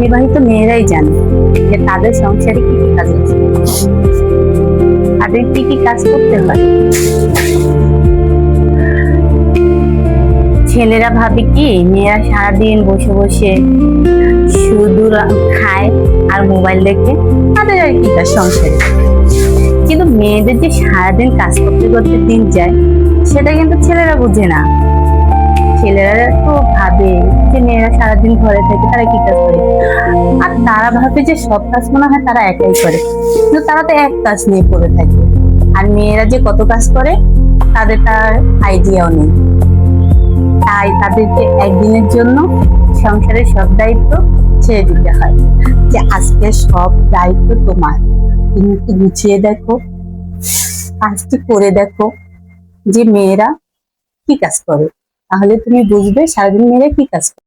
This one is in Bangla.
বিবাহিত মেয়েরাই জানে যে তাদের সংসারে কি কি কাজ আছে, তাদের কি কি কাজ করতে হয়। ছেলেরা ভাবে কি মেয়েরা সারাদিন বসে বসে শুধু খায় আর মোবাইল দেখে, তাদের আর কি কাজ সংসারে। কিন্তু মেয়েদের যে সারাদিন কাজ করতে করতে দিন যায়, সেটা কিন্তু ছেলেরা বুঝে না। ছেলেরা তো ভাবে যে মেয়েরা সারাদিন ঘরে থাকে, তারা কি কাজ করে, আর তারা ভাবে যে সব কাজ মনে হয় তারা একাই করে, কিন্তু তারা তো এক কাজ নিয়ে পড়ে থাকে। আর মেয়েরা যে কত কাজ করে তাদের তার আইডিয়াও নেই। তাই তাদেরকে একদিনের জন্য সংসারের সব দায়িত্ব ছেড়ে দিতে হয়, যে আজকে সব দায়িত্ব তোমার, তুমি একটু গুছিয়ে দেখো, কাজটি করে দেখো যে মেয়েরা কি কাজ করে, তাহলে তুমি বুঝবে সারাদিন মেয়েরা কি কাজ করে।